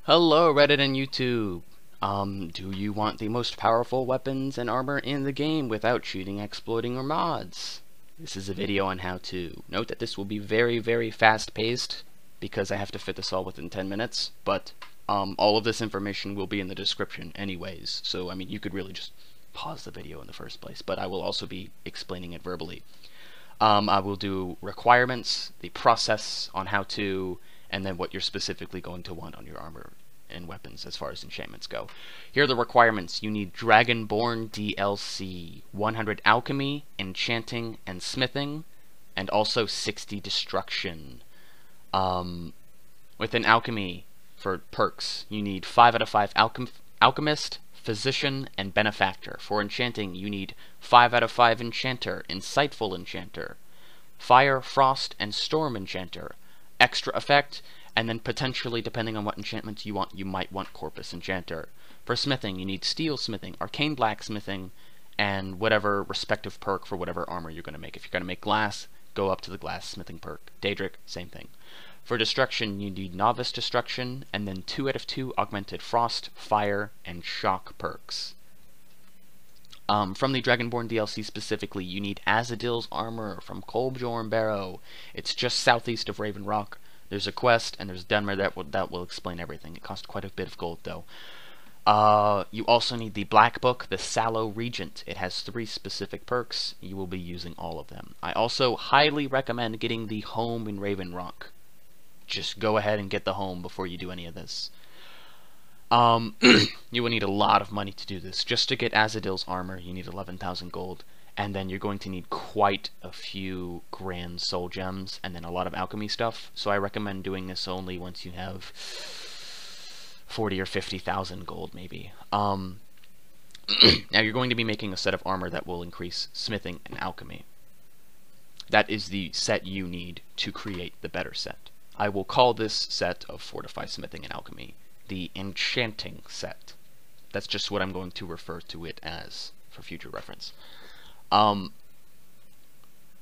Hello Reddit and YouTube! Do you want the most powerful weapons and armor in the game without cheating, exploiting, or mods? This is a video on how to. Note that this will be very fast paced because I have to fit this all within 10 minutes, but all of this information will be in the description anyways, so I mean you could really just pause the video in the first place, but I will also be explaining it verbally. I will do requirements, the process on how to, and then what you're specifically going to want on your armor and weapons as far as enchantments go. Here are the requirements. You need Dragonborn DLC, 100 alchemy, enchanting, and smithing, and also 60 destruction. Within alchemy, for perks, you need 5 out of 5 alchemist, physician, and benefactor. For enchanting, you need 5 out of 5 enchanter, insightful enchanter, fire, frost, and storm enchanter, extra effect, and then potentially, depending on what enchantments you want, you might want corpus enchanter. For smithing, you need steel smithing, arcane blacksmithing, and whatever respective perk for whatever armor you're going to make. If you're going to make glass, go up to the glass smithing perk. Daedric, same thing. For destruction, you need novice destruction, and then 2 out of 2 augmented frost, fire, and shock perks. From the Dragonborn DLC specifically, you need Azadil's armor from Kolbjorn Barrow. It's just southeast of Raven Rock. There's a quest, and there's Denmer that will explain everything. It costs quite a bit of gold, though. You also need the Black Book, the Sallow Regent. It has 3 specific perks. You will be using all of them. I also highly recommend getting the home in Raven Rock. Just go ahead and get the home before you do any of this. You will need a lot of money to do this. Just to get Azadil's armor, you need 11,000 gold. And then you're going to need quite a few grand soul gems, and then a lot of alchemy stuff. So I recommend doing this only once you have 40 or 50,000 gold, maybe. Now you're going to be making a set of armor that will increase smithing and alchemy. That is the set you need to create the better set. I will call this set of Fortify, Smithing, and Alchemy the Enchanting Set. That's just what I'm going to refer to it as for future reference. You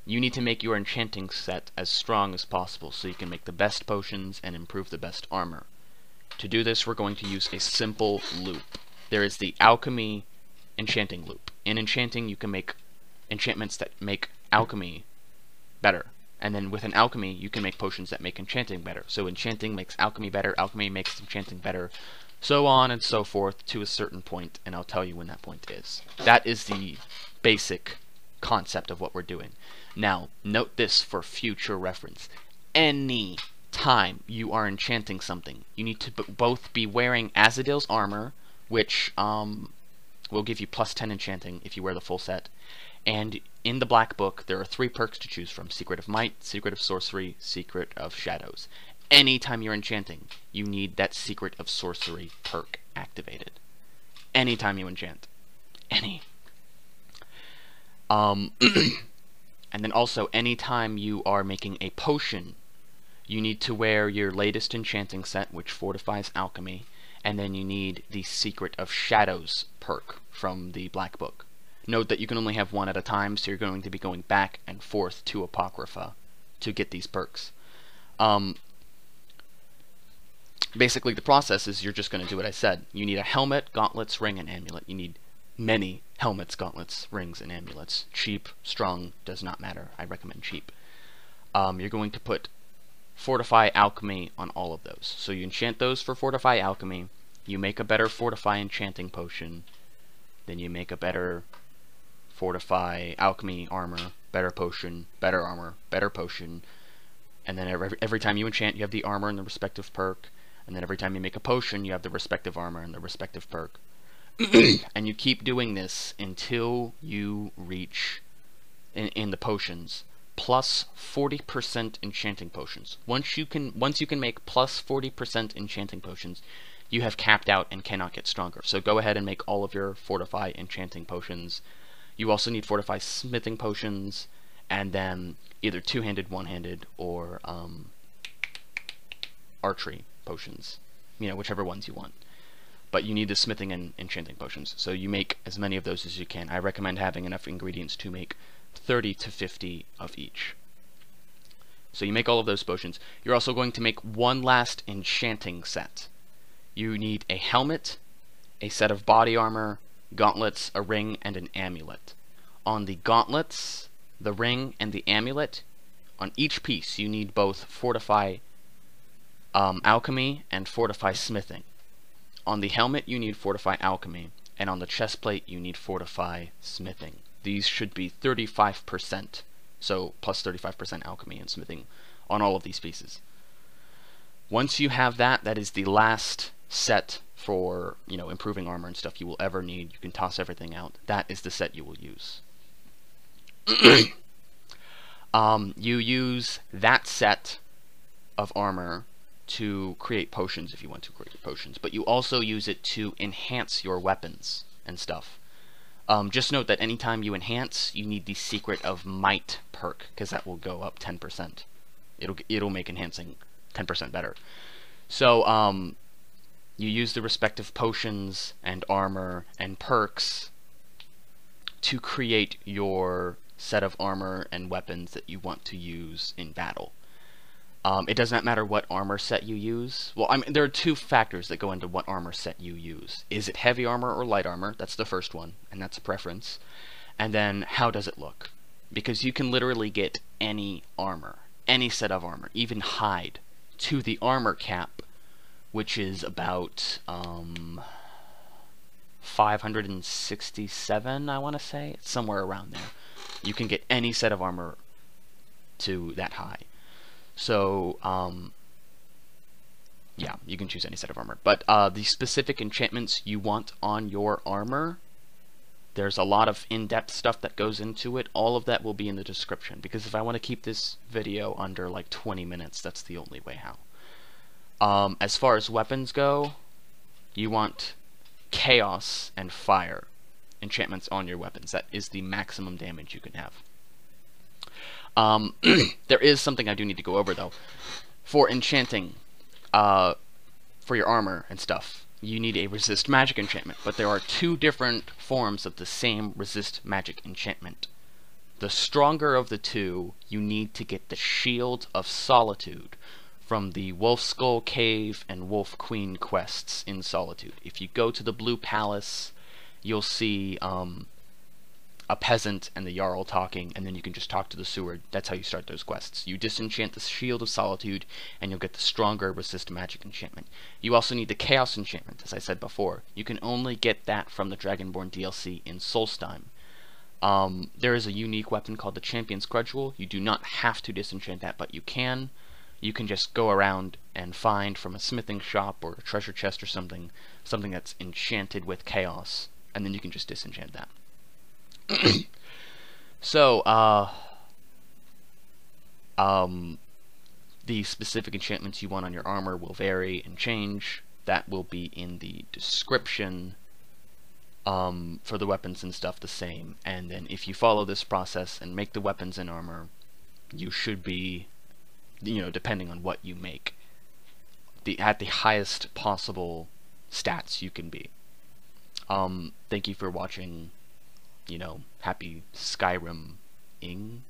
need to make your enchanting set as strong as possible so you can make the best potions and improve the best armor. To do this, we're going to use a simple loop. There is the alchemy enchanting loop. In enchanting, you can make enchantments that make alchemy better. And then with an alchemy, you can make potions that make enchanting better. So enchanting makes alchemy better, alchemy makes enchanting better, so on and so forth to a certain point, and I'll tell you when that point is. That is the basic concept of what we're doing. Now, note this for future reference. Any time you are enchanting something, you need to both be wearing Azadil's armor, which will give you plus 10 enchanting if you wear the full set, and in the Black Book, there are 3 perks to choose from: Secret of Might, Secret of Sorcery, Secret of Shadows. Anytime you're enchanting, you need that Secret of Sorcery perk activated. Anytime you enchant. Any. And then also, anytime you are making a potion, you need to wear your latest enchanting set, which fortifies alchemy, and then you need the Secret of Shadows perk from the Black Book. Note that you can only have one at a time, so you're going to be going back and forth to Apocrypha to get these perks. Basically, the process is you're just going to do what I said. You need a helmet, gauntlets, ring, and amulet. You need many helmets, gauntlets, rings, and amulets. Cheap, strong, does not matter. I recommend cheap. You're going to put Fortify Alchemy on all of those. So you enchant those for Fortify Alchemy. You make a better Fortify Enchanting Potion. Then you make a better Fortify Alchemy armor, better potion, better armor, better potion, and then every time you enchant, you have the armor and the respective perk, and then every time you make a potion, you have the respective armor and the respective perk. And you keep doing this until you reach, in the potions, plus 40% enchanting potions. Once you can make plus 40% enchanting potions, you have capped out and cannot get stronger. So go ahead and make all of your Fortify enchanting potions. You also need Fortify smithing potions, and then either two-handed, one-handed, or archery potions. You know, whichever ones you want. But you need the smithing and enchanting potions. So you make as many of those as you can. I recommend having enough ingredients to make 30 to 50 of each. So you make all of those potions. You're also going to make one last enchanting set. you need a helmet, a set of body armor, gauntlets, a ring, and an amulet. On the gauntlets, the ring, and the amulet, on each piece you need both fortify alchemy and fortify smithing. On the helmet you need fortify alchemy, and on the chestplate you need fortify smithing. These should be 35%, so plus 35% alchemy and smithing on all of these pieces. Once you have that, that is the last set for, you know, improving armor and stuff you will ever need. You can toss everything out. That is the set you will use. You use that set of armor to create potions if you want to create potions, but you also use it to enhance your weapons and stuff. Just note that anytime you enhance, you need the Secret of Might perk, because that will go up 10%. It'll make enhancing 10% better. So you use the respective potions and armor and perks to create your set of armor and weapons that you want to use in battle. It does not matter what armor set you use. Well, I mean, there are two factors that go into what armor set you use. Is it heavy armor or light armor? That's the first one, and that's a preference. And then, how does it look? Because you can literally get any armor, any set of armor, even hide, to the armor cap, which is about 567, I want to say. It's somewhere around there. You can get any set of armor to that high. So, yeah, you can choose any set of armor. But the specific enchantments you want on your armor, there's a lot of in-depth stuff that goes into it. All of that will be in the description, because if I want to keep this video under like 20 minutes, that's the only way how. As far as weapons go, you want chaos and fire enchantments on your weapons. That is the maximum damage you can have. There is something I do need to go over, though. For enchanting, for your armor and stuff, you need a resist magic enchantment, but there are two different forms of the same resist magic enchantment. The stronger of the two, you need to get the Shield of Solitude from the Wolf Skull Cave and Wolf Queen quests in Solitude. If you go to the Blue Palace, you'll see a peasant and the Jarl talking, and then you can just talk to the Seward. That's how you start those quests. You disenchant the Shield of Solitude, and you'll get the stronger resist magic enchantment. You also need the Chaos enchantment, as I said before. You can only get that from the Dragonborn DLC in Solstheim. There is a unique weapon called the Champion's Cudgel. You do not have to disenchant that, but you can. You can just go around and find from a smithing shop or a treasure chest or something that's enchanted with chaos, and then you can just disenchant that. So, the specific enchantments you want on your armor will vary and change. That will be in the description. For the weapons and stuff, the same. And then if you follow this process and make the weapons and armor, you should be, you know, depending on what you make, at the highest possible stats you can be. Thank you for watching. You know, happy Skyrim-ing.